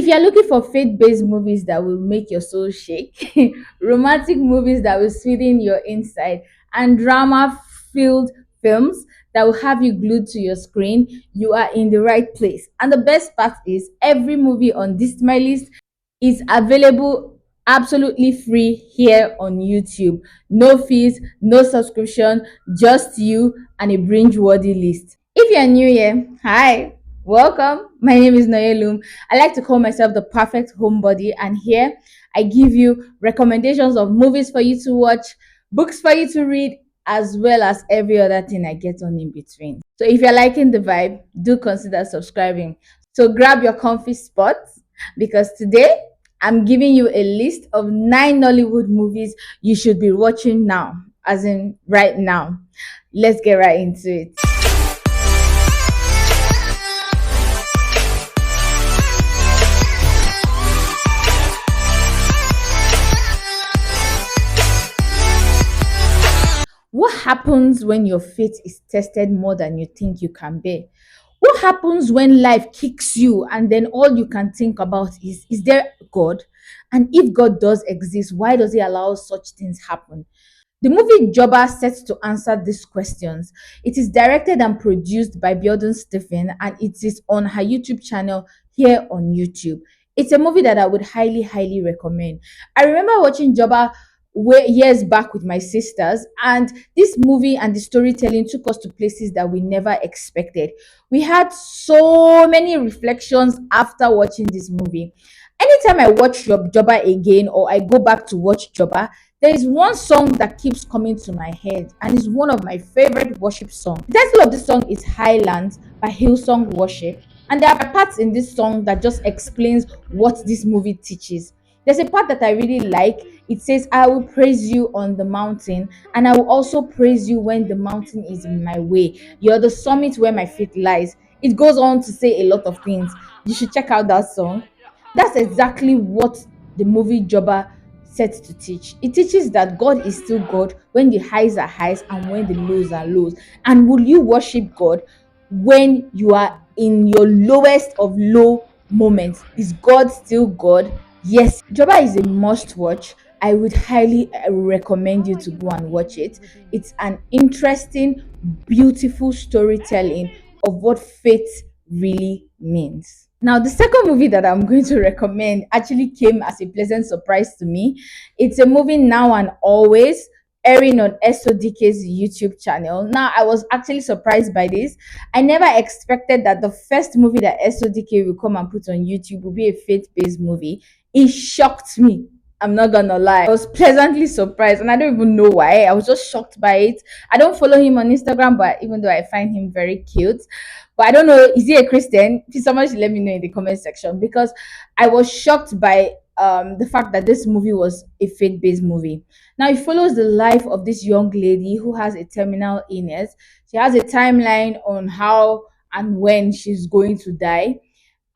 If you're looking for faith-based movies that will make your soul shake, romantic movies that will sweeten your inside, and drama-filled films that will have you glued to your screen, you are in the right place. And the best part is every movie on this my list is available absolutely free here on YouTube. No fees, no subscription, just you and a binge-worthy list. If you're new here, hi, welcome. My name is Noelum. I like to call myself the perfect homebody, and here I give you recommendations of movies for you to watch, books for you to read, as well as every other thing I get on in between. So if you're liking the vibe, do consider subscribing. So grab your comfy spot because today I'm giving you a list of 9 Nollywood movies you should be watching now, as in right now. Let's get right into it. What happens when your faith is tested more than you think you can bear? What happens when life kicks you and then all you can think about is there God? And if God does exist, why does he allow such things happen? The movie Joba sets to answer these questions. It is directed and produced by Biodun Stephen and it is on her YouTube channel here on YouTube. It's a movie that I would highly recommend. I remember watching Joba years back with my sisters, and this movie and the storytelling took us to places that we never expected. We had so many reflections after watching this movie. Anytime I watch Joba again or I go back to watch Joba, there is one song that keeps coming to my head and is one of my favorite worship songs. The title of the song is Highlands by Hillsong Worship, and there are parts in this song that just explains what this movie teaches. There's a part that I really like. It says, I will praise you on the mountain, and I will also praise you when the mountain is in my way. You're the summit where my feet lies. It goes on to say a lot of things. You should check out that song. That's exactly what the movie Joba set to teach. It teaches that God is still God when the highs are highs and when the lows are lows. And will you worship God when you are in your lowest of low moments? Is God still God? Yes, Joba is a must watch. I would highly recommend you to go and watch it. It's an interesting, beautiful storytelling of what faith really means. Now, the second movie that I'm going to recommend actually came as a pleasant surprise to me. It's a movie Now and Always, airing on SODK's YouTube channel. Now, I was actually surprised by this. I never expected that the first movie that SODK will come and put on YouTube will be a faith-based movie. It shocked me. I'm not gonna lie. I was pleasantly surprised, and I don't even know why. I was just shocked by it. I don't follow him on Instagram, but even though I find him very cute, but I don't know, is he a Christian? Please, someone should let me know in the comment section because I was shocked by the fact that this movie was a faith-based movie. Now it follows the life of this young lady who has a terminal illness. She has a timeline on how and when she's going to die,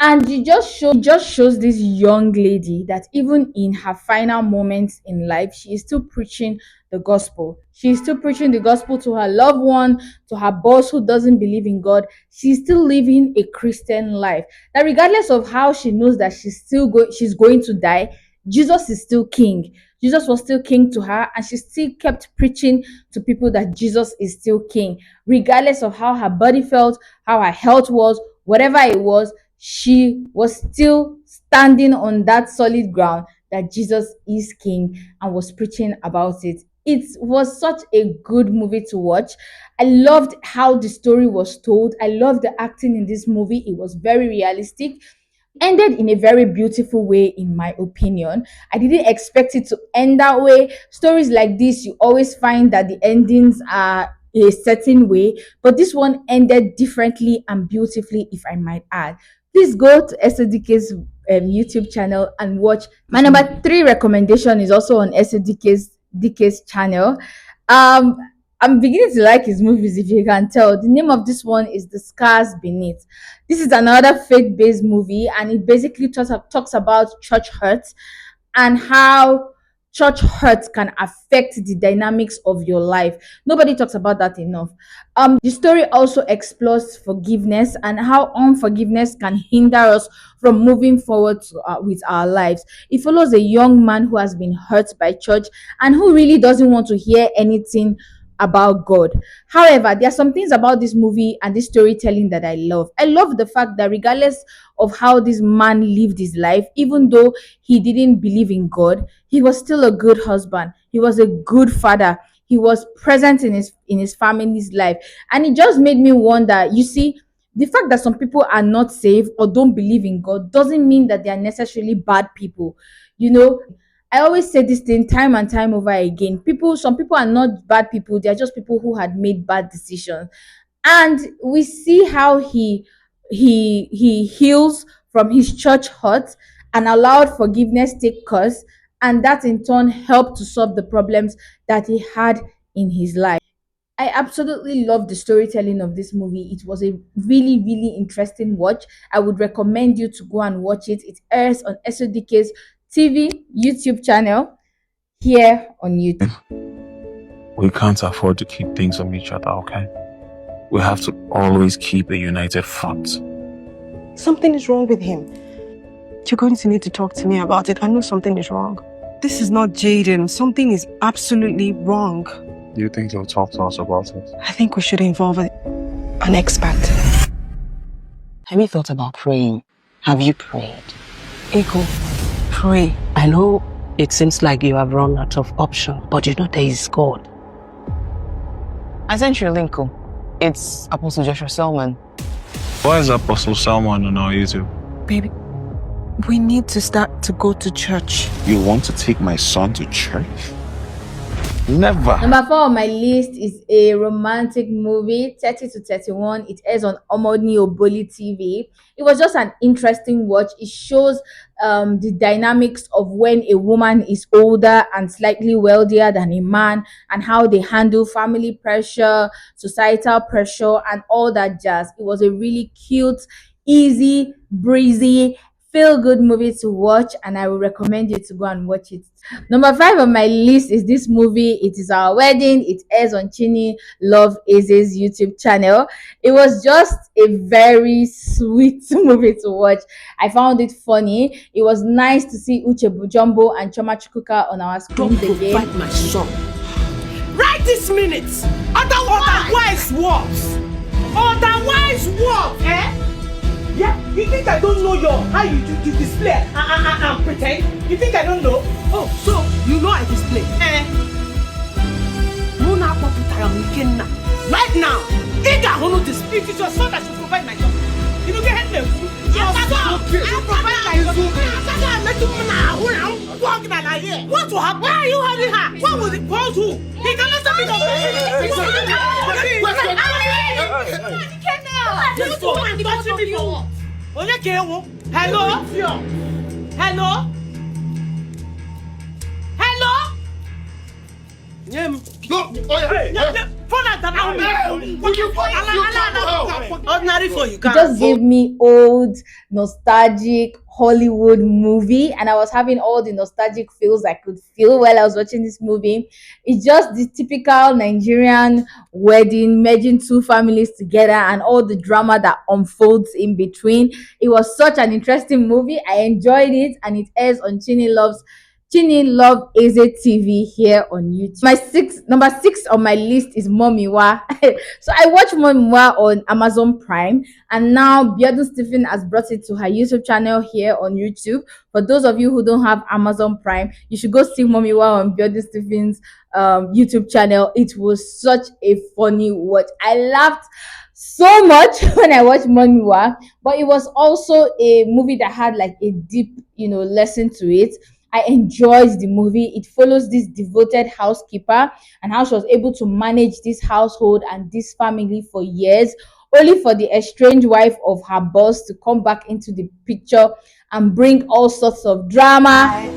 and it just shows this young lady that even in her final moments in life, she is still preaching the gospel. She is still preaching the gospel to her loved one, to her boss who doesn't believe in God. She's still living a Christian life. That regardless of how she knows that she's going to die, Jesus is still king. Jesus was still king to her, and she still kept preaching to people that Jesus is still king, regardless of how her body felt, how her health was, whatever it was. She was still standing on that solid ground that Jesus is king and was preaching about it. It was such a good movie to watch. I loved how the story was told. I loved the acting in this movie. It was very realistic, ended in a very beautiful way, in my opinion. I didn't expect it to end that way. Stories like this, you always find that the endings are a certain way, but this one ended differently and beautifully, if I might add. Please go to SODK's YouTube channel and watch. My number three recommendation is also on SODK's channel. Um, I'm beginning to like his movies, if you can tell. The name of this one is The Scars Beneath. This is another faith-based movie, and it basically talks about church hurt and how church hurt can affect the dynamics of your life. Nobody talks about that enough. The story also explores forgiveness and how unforgiveness can hinder us from moving forward with our lives. It follows a young man who has been hurt by church and who really doesn't want to hear anything about God. However, there are some things about this movie and this storytelling that I love. I love the fact that regardless of how this man lived his life, even though he didn't believe in God, he was still a good husband. He was a good father. He was present in his family's life. And it just made me wonder, you see, the fact that some people are not saved or don't believe in God doesn't mean that they are necessarily bad people. You know, I always say this thing time and time over again. Some people are not bad people, they're just people who had made bad decisions. And we see how he heals from his church hurt and allowed forgiveness take course, and that in turn helped to solve the problems that he had in his life. I absolutely love the storytelling of this movie. It was a really, really interesting watch. I would recommend you to go and watch it. It airs on SODK's TV YouTube channel here on YouTube. We can't afford to keep things from each other, okay? We have to always keep a united front. Something is wrong with him. You're going to need to talk to me about it. I know something is wrong. This is not Jaden. Something is absolutely wrong. Do you think you'll talk to us about it? I think we should involve an expert. Have you thought about praying? Have you prayed? Ego, pray. I know it seems like you have run out of options, but you know there is God. I sent you a link. It's Apostle Joshua Selman. Why is Apostle Salman on our YouTube? Baby, we need to start to go to church. You want to take my son to church? Never. Number 4 on my list is a romantic movie, 30 to 31. It airs on Omoni Oboli TV. It was just an interesting watch. It shows the dynamics of when a woman is older and slightly wealthier than a man, and how they handle family pressure, societal pressure, and all that jazz. It was a really cute, easy, breezy, feel-good movie to watch, and I will recommend you to go and watch it. Number 5 on my list is this movie. It is Our Wedding. It airs on Chini Love Aze's YouTube channel. It was just a very sweet movie to watch. I found it funny. It was nice to see Uche Bujombo and Choma Chukwuka on our screens again. Don't fight my son. Right this minute. Otherwise what? Otherwise what? Eh? Yeah, you think I don't know how you display and pretend? You think I don't know? Oh, so you know I display? Right now, it is your son that should provide my job. You know, get help me. Your son should provide my job. What will happen? Why are you holding her? What will it cause who? He cannot stop it. Hello? Hello? Hello? It just gave me old, nostalgic Hollywood movie, and I was having all the nostalgic feels I could feel while I was watching this movie. It's just the typical Nigerian wedding, merging two families together, and all the drama that unfolds in between. It was such an interesting movie. I enjoyed it, and it airs on Chini Love Aze TV here on YouTube. Number 6 on my list is Momiwa. So I watched Momiwa on Amazon Prime, and now Biodun Stephen has brought it to her YouTube channel here on YouTube. For those of you who don't have Amazon Prime, you should go see Momiwa on Biodun Stephen's YouTube channel. It was such a funny watch. I laughed so much when I watched Momiwa, but it was also a movie that had like a deep, lesson to it. I enjoyed the movie. It follows this devoted housekeeper and how she was able to manage this household and this family for years, only for the estranged wife of her boss to come back into the picture and bring all sorts of drama. I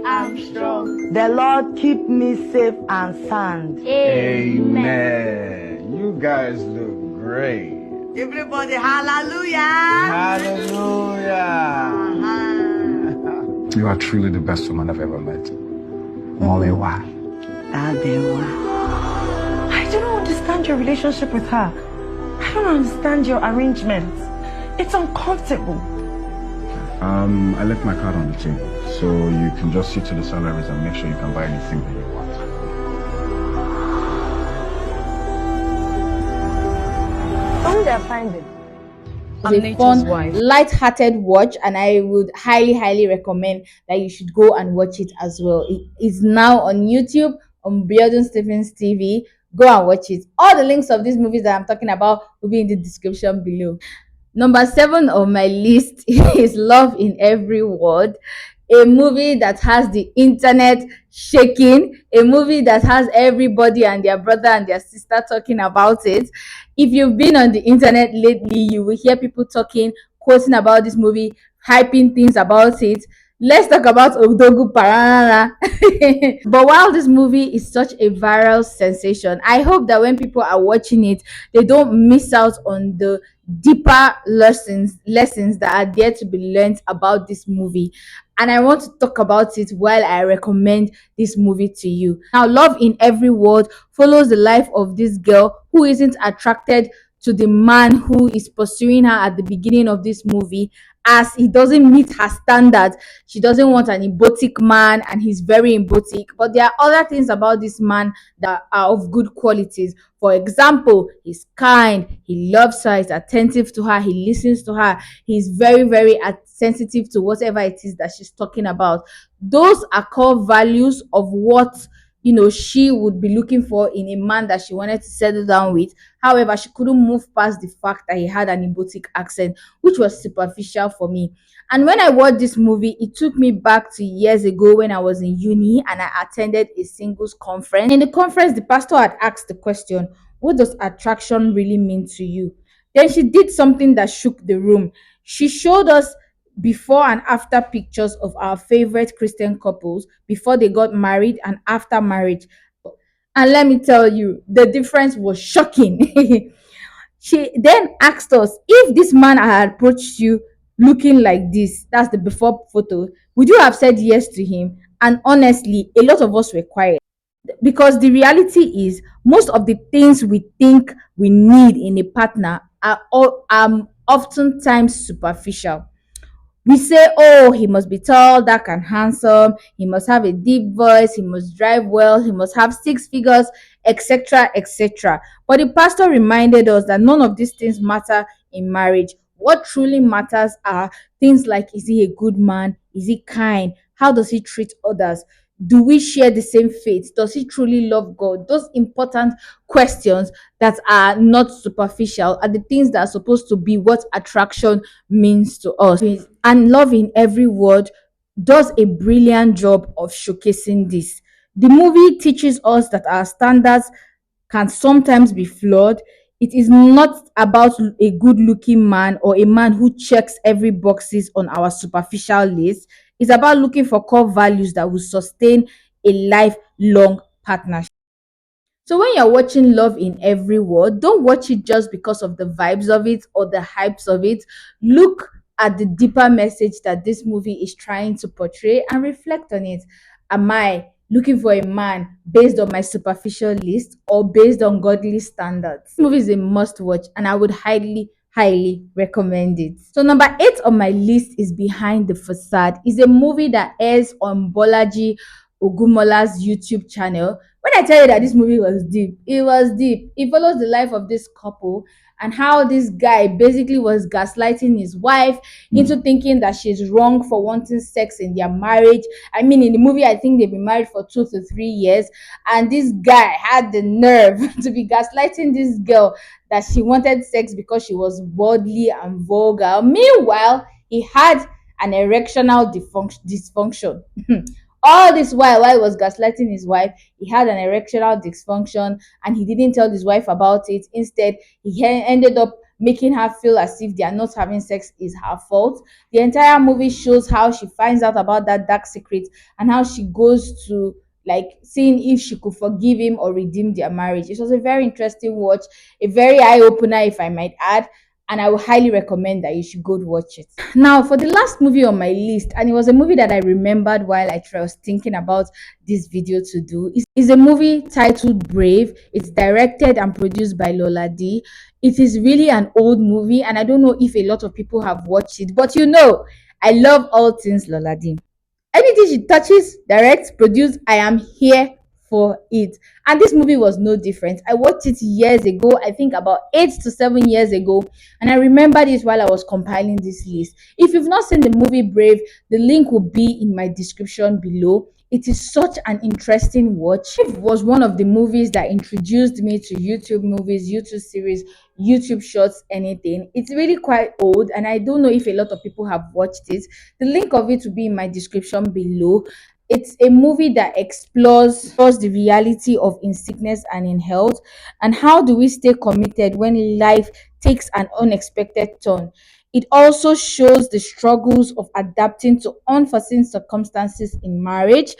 am strong. The Lord keep me safe and sound. Amen. You guys look great. Everybody, hallelujah. Hallelujah. You You are truly the best woman I've ever met. Momiwa. I don't understand your relationship with her. I don't understand your arrangements. It's uncomfortable. I left my card on the table, so you can just see to the salaries and make sure you can buy anything that you want. Who they're finding? It's a fun, light-hearted watch, and I would highly recommend that you should go and watch it as well. It is now on YouTube on Biodun Stephens TV. Go and watch it. All the links of these movies that I'm talking about will be in the description below. Number 7 on my list is Love in Every Word, a movie that has the internet shaking, a movie that has everybody and their brother and their sister talking about it. If you've been on the internet lately, you will hear people talking, quoting about this movie, hyping things about it. Let's talk about Odogu Parana. But while this movie is such a viral sensation, I hope that when people are watching it, they don't miss out on the deeper lessons that are there to be learned about this movie. And I want to talk about it while I recommend this movie to you. Now, Love in Every Word follows the life of this girl who isn't attracted to the man who is pursuing her at the beginning of this movie, as he doesn't meet her standards. She doesn't want an embotic man, and he's very embotic. But there are other things about this man that are of good qualities. For example, he's kind, he loves her, he's attentive to her, he listens to her, he's very sensitive to whatever it is that she's talking about. Those are core values of what she would be looking for in a man that she wanted to settle down with. However, she couldn't move past the fact that he had an embotic accent, which was superficial for me. And when I watched this movie, it took me back to years ago when I was in uni and I attended a singles conference. In the conference, the pastor had asked the question, what does attraction really mean to you? Then she did something that shook the room. She showed us before and after pictures of our favorite Christian couples before they got married and after marriage. And let me tell you, the difference was shocking. She then asked us, if this man had approached you looking like this, that's the before photo, would you have said yes to him? And honestly, a lot of us were quiet, because the reality is most of the things we think we need in a partner are oftentimes superficial. We say, oh, he must be tall, dark, and handsome. He must have a deep voice. He must drive well. He must have 6 figures, etc., etc. But the pastor reminded us that none of these things matter in marriage. What truly matters are things like, is he a good man? Is he kind? How does he treat others? Do we share the same faith? Does he truly love God? Those important questions that are not superficial are the things that are supposed to be what attraction means to us. And Love in Every Word does a brilliant job of showcasing this. The movie teaches us that our standards can sometimes be flawed. It is not about a good looking man or a man who checks every boxes on our superficial list. It's about looking for core values that will sustain a lifelong partnership. So when you're watching Love in Every Word, don't watch it just because of the vibes of it or the hypes of it. Look at the deeper message that this movie is trying to portray and reflect on it. Am I looking for a man based on my superficial list or based on godly standards? This movie is a must watch, and I would highly recommend it. So number 8 on my list is Behind the Facade. It's a movie that airs on Bolaji Ogumola's YouTube channel. When I tell you that this movie was deep, it was deep. It follows the life of this couple and how this guy basically was gaslighting his wife into thinking that she's wrong for wanting sex in their marriage. I mean, in the movie, I think they've been married for 2 to 3 years, and this guy had the nerve to be gaslighting this girl that she wanted sex because she was worldly and vulgar. Meanwhile, he had an erectional dysfunction. All this while he was gaslighting his wife, he had an erectional dysfunction and he didn't tell his wife about it. Instead, he ended up making her feel as if they are not having sex is her fault. The entire movie shows how she finds out about that dark secret and how she goes to seeing if she could forgive him or redeem their marriage. It was a very interesting watch, a very eye-opener, if I might add. and I would highly recommend that you should go watch it. Now, for the last movie on my list, and it was a movie that I remembered while I was thinking about this video to do, is a movie titled Brave. It's directed and produced by Lola D. It is really an old movie, and I don't know if a lot of people have watched it, but I love all things Lola D. Anything she touches, directs, produce, I am here for it. And this movie was no different. I watched it years ago, I think about 8 to 7 years ago, and I remember this while I was compiling this list. If you've not seen the movie Brave, the link will be in my description below. It is such an interesting watch. It was one of the movies that introduced me to YouTube movies, YouTube series, YouTube shorts, anything. It's really quite old, and I don't know if a lot of people have watched it. The link of it will be in my description below. It's a movie that explores the reality of in sickness and in health, and how do we stay committed when life takes an unexpected turn. It also shows the struggles of adapting to unforeseen circumstances in marriage,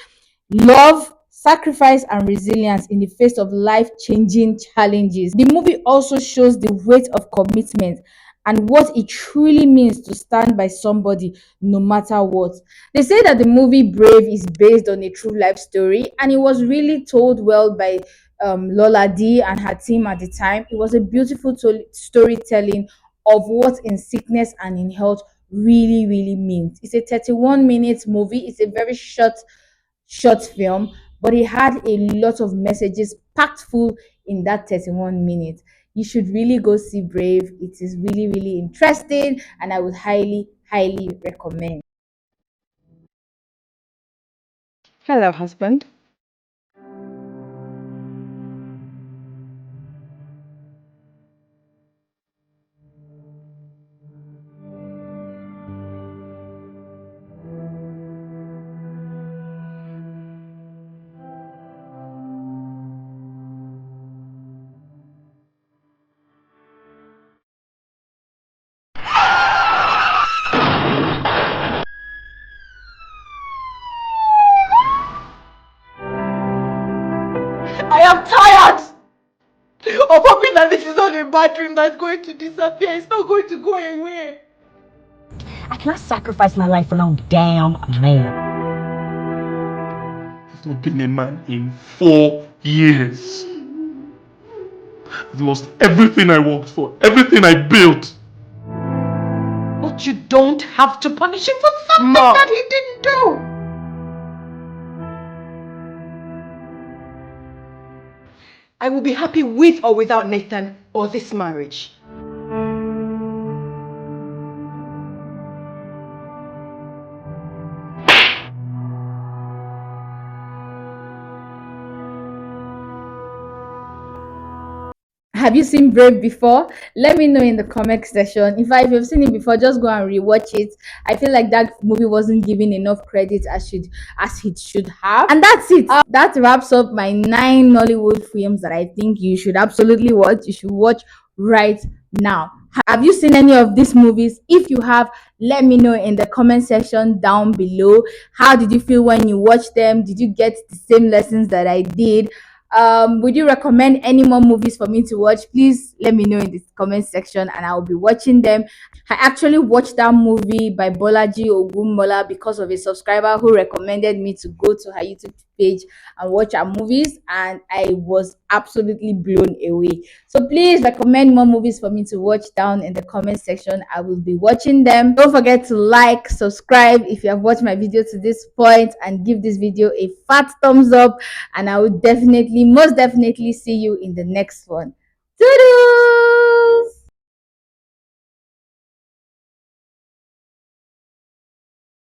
love, sacrifice, and resilience in the face of life changing challenges. The movie also shows the weight of commitment and what it truly means to stand by somebody no matter what. They say that the movie Brave is based on a true life story, and it was really told well by Lola D and her team at the time. It was a beautiful storytelling of what in sickness and in health really means. It's a 31 minute movie. It's a very short film, but it had a lot of messages packed full in that 31 minutes. You should really go see Brave. It is really interesting, and I would highly recommend. Hello, husband. I am tired of hoping that this is not a bad dream that's going to disappear. It's not going to go away. I cannot sacrifice my life for no damn man. I've not been a man in 4 years. I've lost everything I worked for, everything I built. But you don't have to punish him for something Mom. that he didn't do. I will be happy with or without Nathan or this marriage. Have you seen Brave before? Let me know in the comment section. In fact, if you've seen it before, just go and rewatch it. I feel like that movie wasn't given enough credit as it should have. And that's it. That wraps up my 9 Nollywood films that I think you should absolutely watch. You should watch right now. Have you seen any of these movies? If you have, let me know in the comment section down below. How did you feel when you watched them? Did you get the same lessons that I did? Would you recommend any more movies for me to watch? Please let me know in the comment section, and I'll be watching them. I actually watched that movie by Bolaji Ogunmola because of a subscriber who recommended me to go to her YouTube page and watch her movies, and I was absolutely blown away. So please recommend more movies for me to watch down in the comment section. I will be watching them. Don't forget to like, subscribe if you have watched my video to this point, and give this video a fat thumbs up, and I will most definitely see you in the next one. Toodoo!